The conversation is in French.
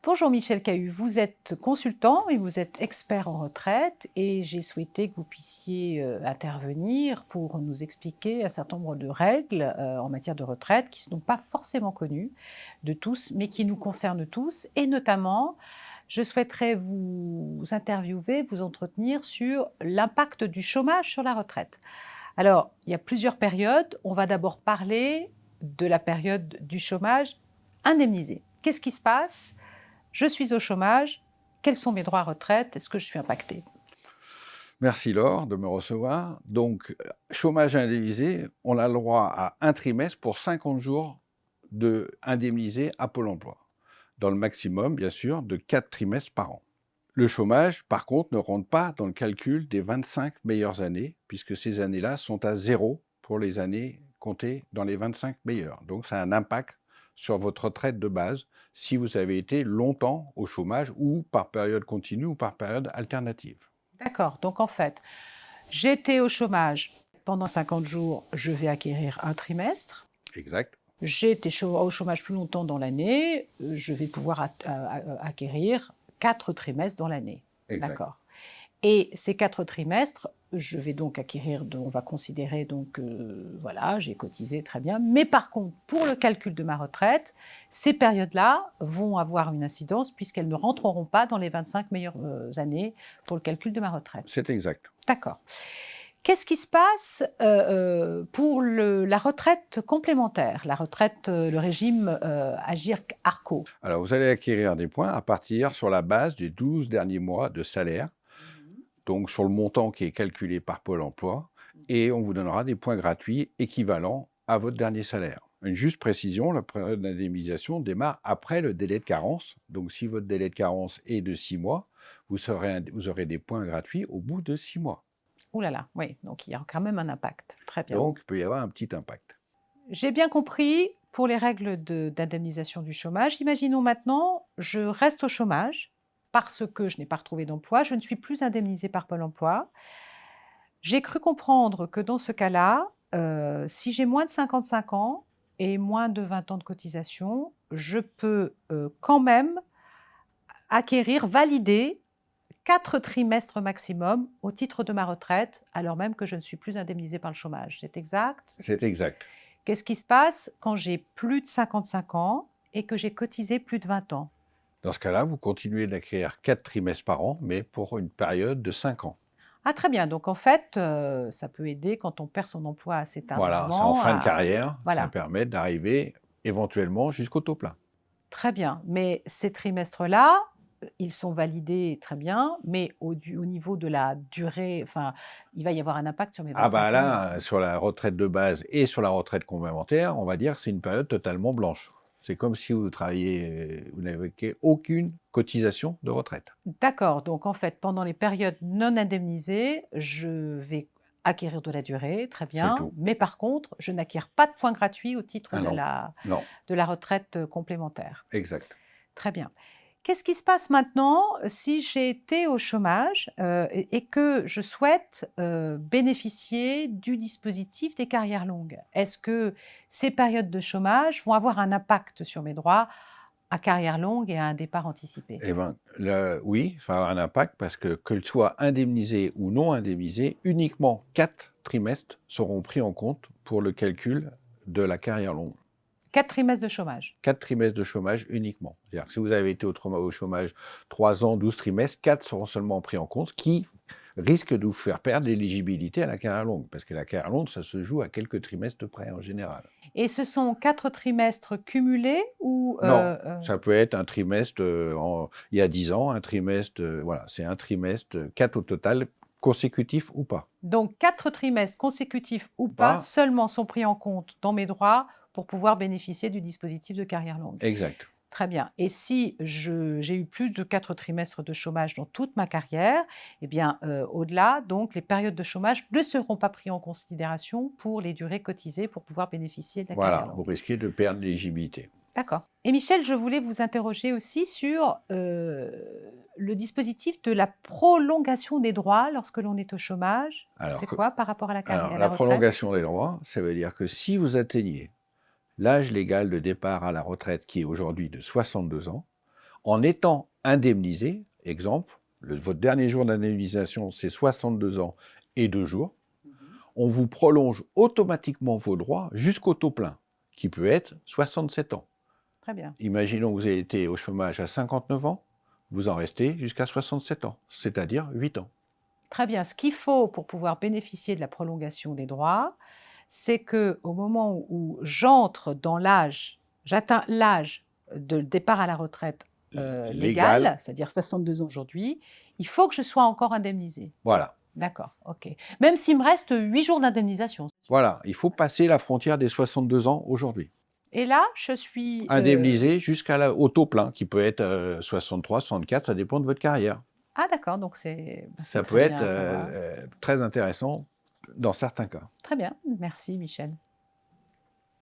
Bonjour Michel Cahu, vous êtes consultant et vous êtes expert en retraite et j'ai souhaité que vous puissiez intervenir pour nous expliquer un certain nombre de règles en matière de retraite qui ne sont pas forcément connues de tous mais qui nous concernent tous et notamment je souhaiterais vous interviewer, vous entretenir sur l'impact du chômage sur la retraite. Alors, il y a plusieurs périodes. On va d'abord parler de la période du chômage indemnisé. Qu'est-ce qui se passe? Je suis au chômage. Quels sont mes droits à retraite? Est-ce que je suis impactée? Merci Laure de me recevoir. Donc, chômage indemnisé, on a le droit à un trimestre pour 50 jours indemnisés à Pôle emploi, dans le maximum, bien sûr, de 4 trimestres par an. Le chômage, par contre, ne rentre pas dans le calcul des 25 meilleures années, puisque ces années-là sont à zéro pour les années comptées dans les 25 meilleures. Donc, ça a un impact sur votre retraite de base si vous avez été longtemps au chômage ou par période continue ou par période alternative. D'accord. Donc, en fait, j'étais au chômage pendant 50 jours, je vais acquérir un trimestre. Exact. J'ai été au chômage plus longtemps dans l'année, je vais pouvoir acquérir 4 trimestres dans l'année. Exact. D'accord. Et ces 4 trimestres, je vais donc acquérir, on va considérer donc, voilà, j'ai cotisé très bien. Mais par contre, pour le calcul de ma retraite, ces périodes-là vont avoir une incidence puisqu'elles ne rentreront pas dans les 25 meilleures années pour le calcul de ma retraite. C'est exact. D'accord. Qu'est-ce qui se passe pour la retraite complémentaire, la retraite, le régime Agirc-Arrco? Alors, vous allez acquérir des points à partir sur la base des 12 derniers mois de salaire, donc sur le montant qui est calculé par Pôle emploi, et on vous donnera des points gratuits équivalents à votre dernier salaire. Une juste précision, la période d'indemnisation démarre après le délai de carence. Donc, si votre délai de carence est de 6 mois, vous aurez des points gratuits au bout de 6 mois. Ouh là là, oui, donc il y a quand même un impact. Très bien. Donc, il peut y avoir un petit impact. J'ai bien compris pour les règles d'indemnisation du chômage. Imaginons maintenant, je reste au chômage parce que je n'ai pas retrouvé d'emploi, je ne suis plus indemnisée par Pôle emploi. J'ai cru comprendre que dans ce cas-là, si j'ai moins de 55 ans et moins de 20 ans de cotisation, je peux quand même acquérir, valider 4 trimestres maximum au titre de ma retraite, alors même que je ne suis plus indemnisée par le chômage. C'est exact? C'est exact. Qu'est-ce qui se passe quand j'ai plus de 55 ans et que j'ai cotisé plus de 20 ans? Dans ce cas-là, vous continuez d'acquérir 4 trimestres par an, mais pour une période de 5 ans. Ah très bien, donc en fait, ça peut aider quand on perd son emploi assez Voilà, c'est en tardivement fin de à carrière, ça voilà, permet d'arriver éventuellement jusqu'au taux plein. très bien. Mais ces trimestres-là, ils sont validés très bien, mais au niveau de la durée, enfin, il va y avoir un impact sur mes Ah 25 bah années. là, sur la retraite de base et sur la retraite complémentaire, on va dire que c'est une période totalement blanche. C'est comme si vous travailliez, vous n'avez aucune cotisation de retraite. D'accord, donc en fait, pendant les périodes non indemnisées, je vais acquérir de la durée, très C'est bien, tout. mais par contre, je n'acquiers pas de points gratuits au titre Ah non, non, de la retraite complémentaire. exact. Très bien. Qu'est-ce qui se passe maintenant si j'ai été au chômage et que je souhaite bénéficier du dispositif des carrières longues? Est-ce que ces périodes de chômage vont avoir un impact sur mes droits à carrière longue et à un départ anticipé? Eh ben, oui, ça va avoir un impact parce que soit indemnisé ou non indemnisé, uniquement 4 trimestres seront pris en compte pour le calcul de la carrière longue. 4 trimestres de chômage. 4 trimestres de chômage uniquement. C'est-à-dire que si vous avez été au chômage 3 ans, 12 trimestres, 4 seront seulement pris en compte, ce qui risque de vous faire perdre l'éligibilité à la carrière longue. Parce que la carrière longue, ça se joue à quelques trimestres près en général. Et ce sont 4 trimestres cumulés ou Non, ça peut être un trimestre il y a 10 ans, un trimestre, voilà, c'est un trimestre, 4 au total, consécutif ou pas. donc 4 trimestres consécutifs ou pas Pas seulement sont pris en compte dans mes droits pour pouvoir bénéficier du dispositif de carrière longue. exact. Très bien. Et si j'ai eu plus de 4 trimestres de chômage dans toute ma carrière, eh bien, au-delà, donc les périodes de chômage ne seront pas prises en considération pour les durées cotisées pour pouvoir bénéficier de la carrière Voilà, vous longue. risquez de perdre l'éligibilité. D'accord. Et Michel, je voulais vous interroger aussi sur le dispositif de la prolongation des droits lorsque l'on est au chômage. Alors, C'est quoi par rapport à la carrière, alors à la la retraite? prolongation des droits, ça veut dire que si vous atteignez l'âge légal de départ à la retraite qui est aujourd'hui de 62 ans, En étant indemnisé, exemple, votre dernier jour d'indemnisation, c'est 62 ans et 2 jours, on vous prolonge automatiquement vos droits jusqu'au taux plein, qui peut être 67 ans. Très bien. Imaginons que vous avez été au chômage à 59 ans, vous en restez jusqu'à 67 ans, c'est-à-dire 8 ans. Très bien. Ce qu'il faut pour pouvoir bénéficier de la prolongation des droits, c'est qu'au moment où j'entre dans l'âge, j'atteins l'âge de départ à la retraite Légal, légal, c'est-à-dire 62 ans aujourd'hui, il faut que je sois encore indemnisée. voilà. D'accord, ok. Même s'il me reste 8 jours d'indemnisation. Voilà, il faut passer la frontière des 62 ans aujourd'hui. Et là, je suis... Indemnisé jusqu'au taux plein, qui peut être 63, 64, ça dépend de votre carrière. Ah d'accord, donc c'est Ça peut très être bien à savoir. très intéressant dans certains cas. Très bien, merci Michel.